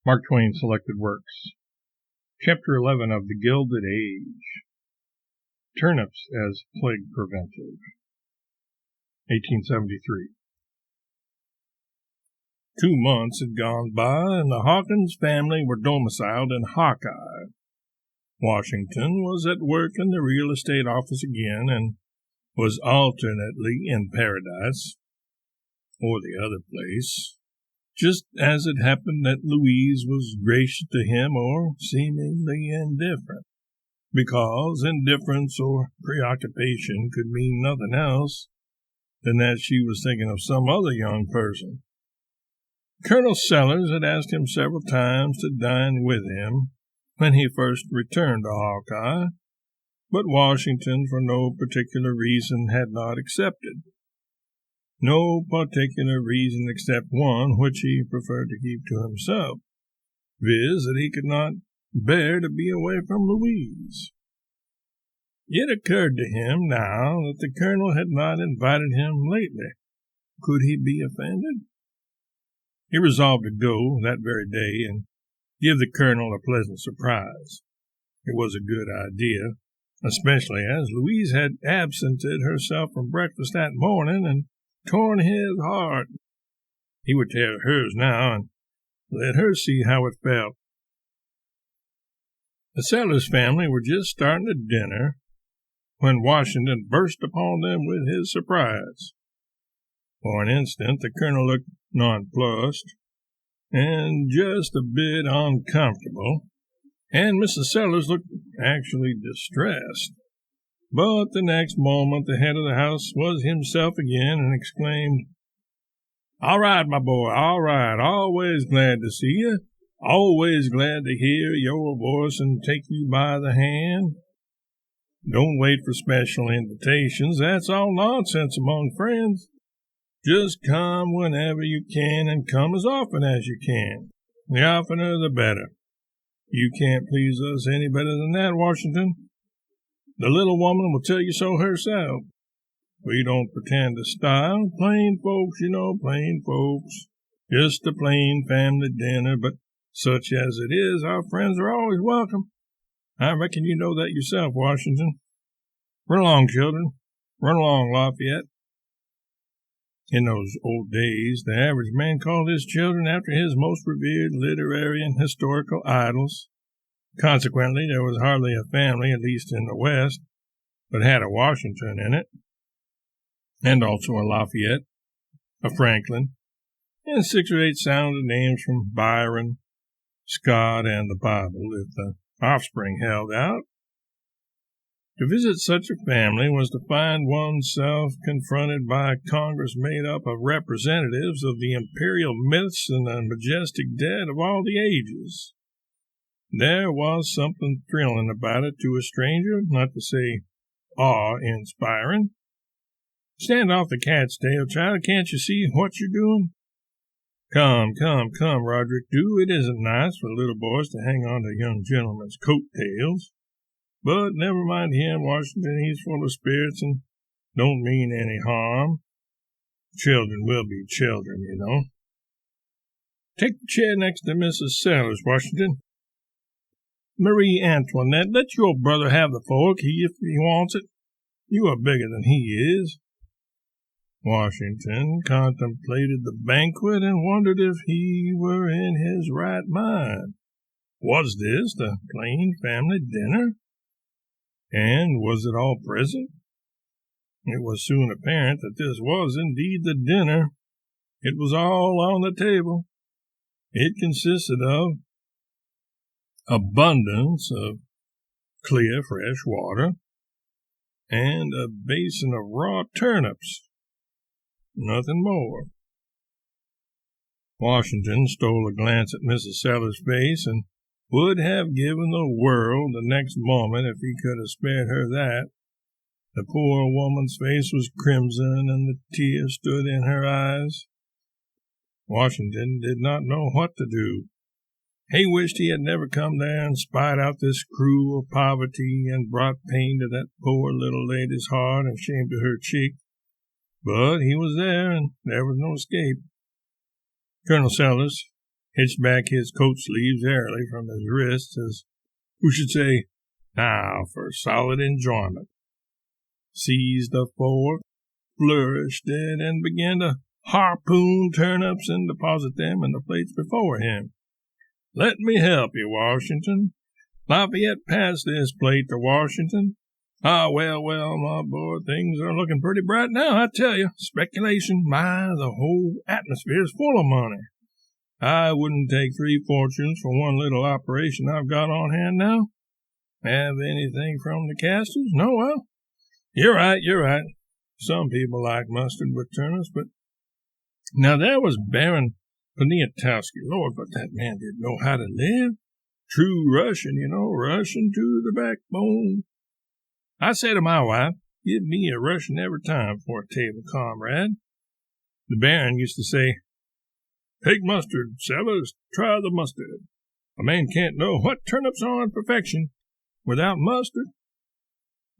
Mark Twain Selected Works. Chapter 11 of The Gilded Age. Turnips as Plague-Preventive. 1873. 2 months had gone by, and the Hawkins family were domiciled in Hawkeye. Washington was at work in the real estate office again, and was alternately in Paradise, or the other place, just as it happened that Louise was gracious to him or seemingly indifferent, because indifference or preoccupation could mean nothing else than that she was thinking of some other young person. Colonel Sellers had asked him several times to dine with him when he first returned to Hawkeye, but Washington, for no particular reason, had not accepted. No particular reason except one which he preferred to keep to himself, viz., that he could not bear to be away from Louise. It occurred to him now that the colonel had not invited him lately. Could he be offended? He resolved to go that very day and give the colonel a pleasant surprise. It was a good idea, especially as Louise had absented herself from breakfast that morning and torn his heart. He would tear hers now and let her see how it felt. The Sellers family were just starting to dinner when Washington burst upon them with his surprise. For an instant the colonel looked nonplussed and just a bit uncomfortable, and Mrs. Sellers looked actually distressed. But the next moment the head of the house was himself again and exclaimed, "All right, my boy, all right. Always glad to see you. Always glad to hear your voice and take you by the hand. Don't wait for special invitations. That's all nonsense among friends. Just come whenever you can and come as often as you can. The oftener the better. You can't please us any better than that, Washington. The little woman will tell you so herself. We don't pretend to style. Plain folks, you know, plain folks. Just a plain family dinner, but such as it is, our friends are always welcome. I reckon you know that yourself, Washington. Run along, children. Run along, Lafayette." In those old days, the average man called his children after his most revered literary and historical idols. Consequently, there was hardly a family, at least in the West, but had a Washington in it, and also a Lafayette, a Franklin, and 6 or 8 sounded names from Byron, Scott, and the Bible, if the offspring held out. To visit such a family was to find oneself confronted by a Congress made up of representatives of the imperial myths and the majestic dead of all the ages. There was something thrilling about it to a stranger, not to say awe-inspiring. "Stand off the cat's tail, child. Can't you see what you're doing?" Come, Roderick, do. It isn't nice for little boys to hang on to young gentlemen's coat-tails. But never mind him, Washington. He's full of spirits and don't mean any harm. Children will be children, you know. Take the chair next to Mrs. Sellers, Washington. Marie Antoinette, let your brother have the fork if he wants it. You are bigger than he is." Washington contemplated the banquet and wondered if he were in his right mind. Was this the plain family dinner? And was it all present? It was soon apparent that this was indeed the dinner. It was all on the table. It consisted of abundance of clear, fresh water, and a basin of raw turnips. Nothing more. Washington stole a glance at Mrs. Sellers' face, and would have given the world the next moment if he could have spared her that. The poor woman's face was crimson, and the tears stood in her eyes. Washington did not know what to do. He wished he had never come there and spied out this cruel poverty and brought pain to that poor little lady's heart and shame to her cheek. But he was there, and there was no escape. Colonel Sellers, hitched back his coat sleeves airily from his wrists as who should say, "Now for solid enjoyment," seized a fork, flourished it, and began to harpoon turnips and deposit them in the plates before him. "Let me help you, Washington. Lafayette passed this plate to Washington. Ah, well, my boy, things are looking pretty bright now, I tell you. Speculation, the whole atmosphere is full of money. I wouldn't take 3 fortunes for one little operation I've got on hand now. Have anything from the casters? No, well, you're right. Some people like mustard with turnips, but now there was Baron Poniatowski. Lord, but that man didn't know how to live. True Russian, Russian to the backbone. I say to my wife, give me a Russian every time for a table, comrade. The Baron used to say, take mustard, Sellers, try the mustard. A man can't know what turnips are in perfection without mustard.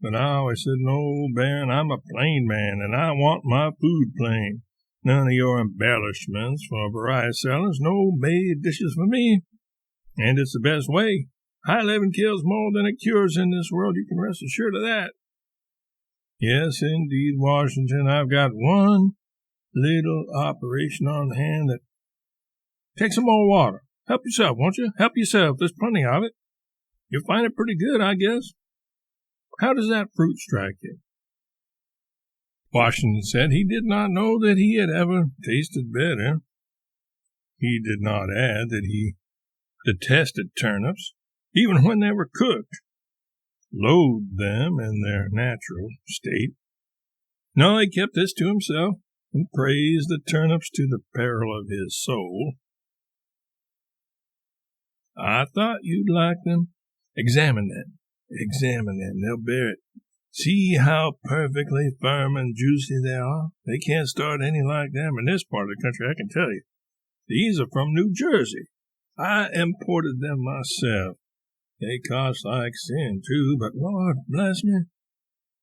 But I always said, no, Baron, I'm a plain man, and I want my food plain. None of your embellishments for variety sellers, no made dishes for me. And it's the best way. High living kills more than it cures in this world, you can rest assured of that. Yes, indeed, Washington, I've got one little operation on hand that... Take some more water. Help yourself, won't you? Help yourself. There's plenty of it. You'll find it pretty good, I guess. How does that fruit strike you? Washington said he did not know that he had ever tasted better. He did not add that he detested turnips, even when they were cooked, loathed them in their natural state. No, he kept this to himself and praised the turnips to the peril of his soul. I thought you'd like them. Examine them. They'll bear it. See how perfectly firm and juicy they are. They can't start any like them in this part of the country, I can tell you. These are from New Jersey. I imported them myself. They cost like sin, too, but Lord bless me,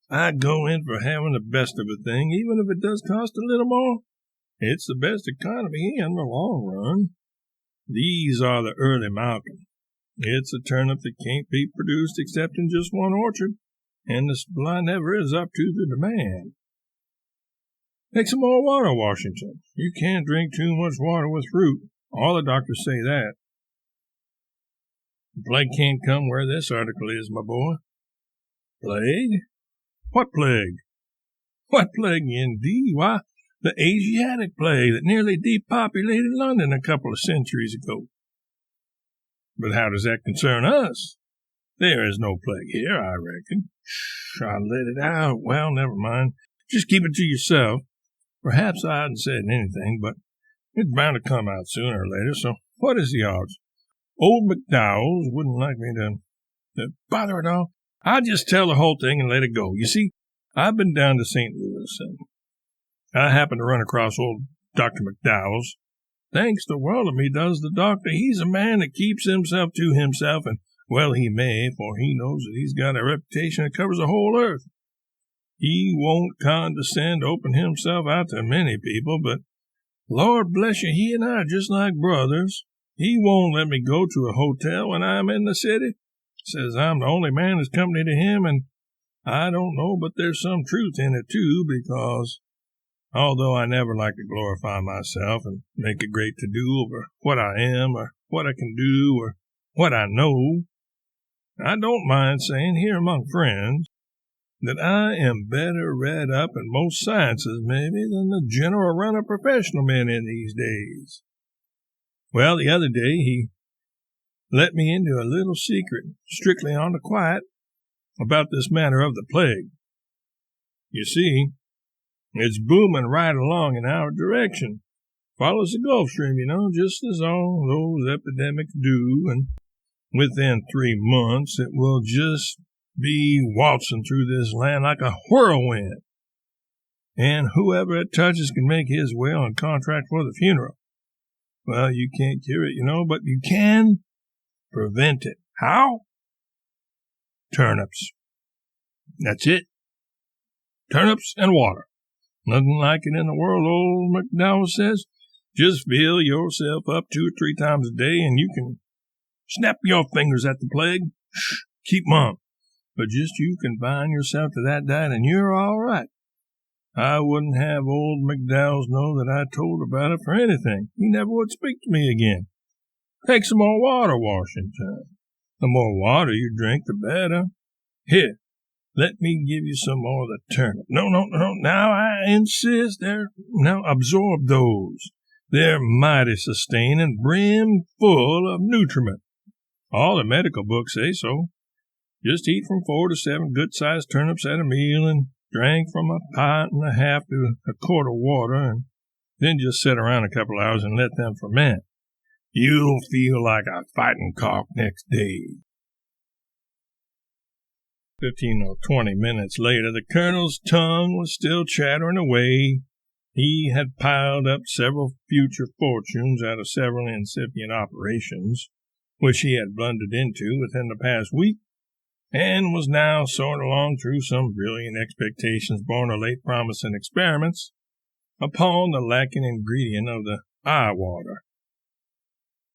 I go in for having the best of a thing, even if it does cost a little more. It's the best economy in the long run. These are the early Malcolm. It's a turnip that can't be produced except in just one orchard, and the supply never is up to the demand. Take some more water, Washington. You can't drink too much water with fruit. All the doctors say that. The plague can't come where this article is, my boy. Plague? What plague? What plague, indeed? Why, the Asiatic plague that nearly depopulated London a couple of centuries ago. But how does that concern us? There is no plague here, I reckon. Shh, I let it out. Well, never mind. Just keep it to yourself. Perhaps I hadn't said anything, but it's bound to come out sooner or later, so what is the odds? Old McDowell's wouldn't like me to bother it all. I'll just tell the whole thing and let it go. You see, I've been down to St. Louis, and I happened to run across old Dr. McDowell's. Thanks the world of me, does the doctor. He's a man that keeps himself to himself, and well he may, for he knows that he's got a reputation that covers the whole earth. He won't condescend to open himself out to many people, but Lord bless you, he and I are just like brothers. He won't let me go to a hotel when I'm in the city. Says I'm the only man that's company to him, and I don't know, but there's some truth in it, too, because although I never like to glorify myself and make a great to-do over what I am or what I can do or what I know, I don't mind saying here among friends that I am better read up in most sciences, maybe, than the general run of professional men in these days. Well, the other day he let me into a little secret, strictly on the quiet, about this matter of the plague. You see, it's booming right along in our direction. Follows the Gulf Stream, just as all those epidemics do, and within 3 months it will just be waltzing through this land like a whirlwind. And whoever it touches can make his way on contract for the funeral. Well, you can't cure it, but you can prevent it. How? Turnips. That's it. Turnips and water. Nothing like it in the world, old McDowell says. Just fill yourself up 2 or 3 times a day, and you can snap your fingers at the plague. Shh, keep mum. But just you confine yourself to that diet, and you're all right. I wouldn't have old McDowell's know that I told about it for anything. He never would speak to me again. Take some more water, Washington. The more water you drink, the better. Here, let me give you some more of the turnip. No, now I insist. Now absorb those. They're mighty sustaining, brim full of nutriment. All the medical books say so. Just eat from 4 to 7 good-sized turnips at a meal and drink from a pint and a half to a quart of water, and then just sit around a couple hours and let them ferment. You'll feel like a fighting cock next day. 15 or 20 minutes later, the colonel's tongue was still chattering away. He had piled up several future fortunes out of several incipient operations, which he had blundered into within the past week, and was now soaring along through some brilliant expectations born of late promising experiments upon the lacking ingredient of the eye water.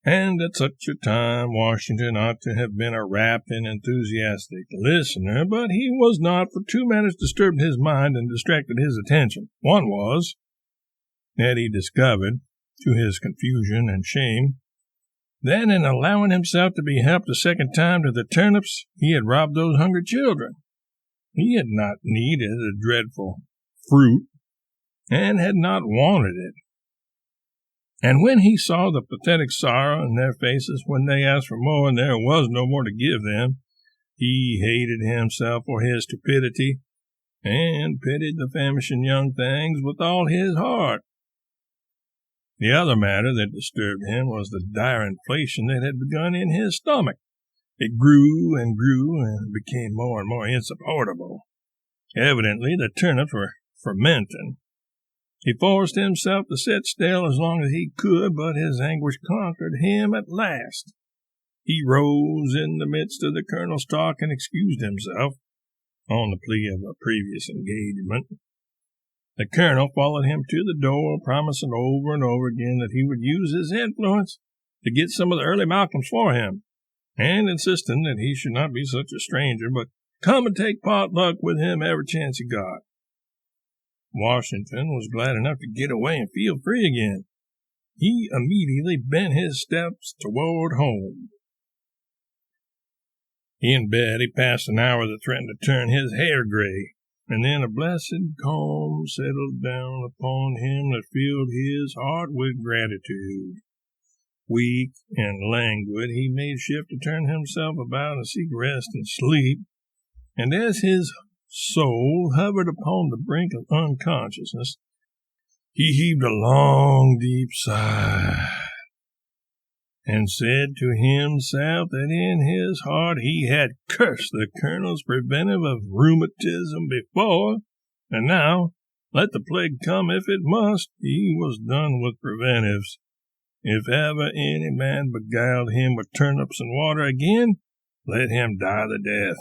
And at such a time Washington ought to have been a rapt and enthusiastic listener, but he was not, for 2 matters disturbed his mind and distracted his attention. One was that he discovered, to his confusion and shame, that in allowing himself to be helped a second time to the turnips, he had robbed those hungry children. He had not needed the dreadful fruit, and had not wanted it. And when he saw the pathetic sorrow in their faces when they asked for more and there was no more to give them, he hated himself for his stupidity, and pitied the famishing young things with all his heart. The other matter that disturbed him was the dire inflation that had begun in his stomach. It grew and became more and more insupportable. Evidently the turnips were fermenting. He forced himself to sit still as long as he could, but his anguish conquered him at last. He rose in the midst of the colonel's talk and excused himself, on the plea of a previous engagement. The colonel followed him to the door, promising over and over again that he would use his influence to get some of the early Malcolms for him, and insisting that he should not be such a stranger, but come and take potluck with him every chance he got. Washington was glad enough to get away and feel free again. He immediately bent his steps toward home. In bed he passed an hour that threatened to turn his hair gray, and then a blessed calm settled down upon him that filled his heart with gratitude. Weak and languid, he made shift to turn himself about and seek rest and sleep, and as his soul hovered upon the brink of unconsciousness, he heaved a long, deep sigh, and said to himself that in his heart he had cursed the colonel's preventive of rheumatism before, and now, let the plague come if it must, he was done with preventives. If ever any man beguiled him with turnips and water again, let him die the death.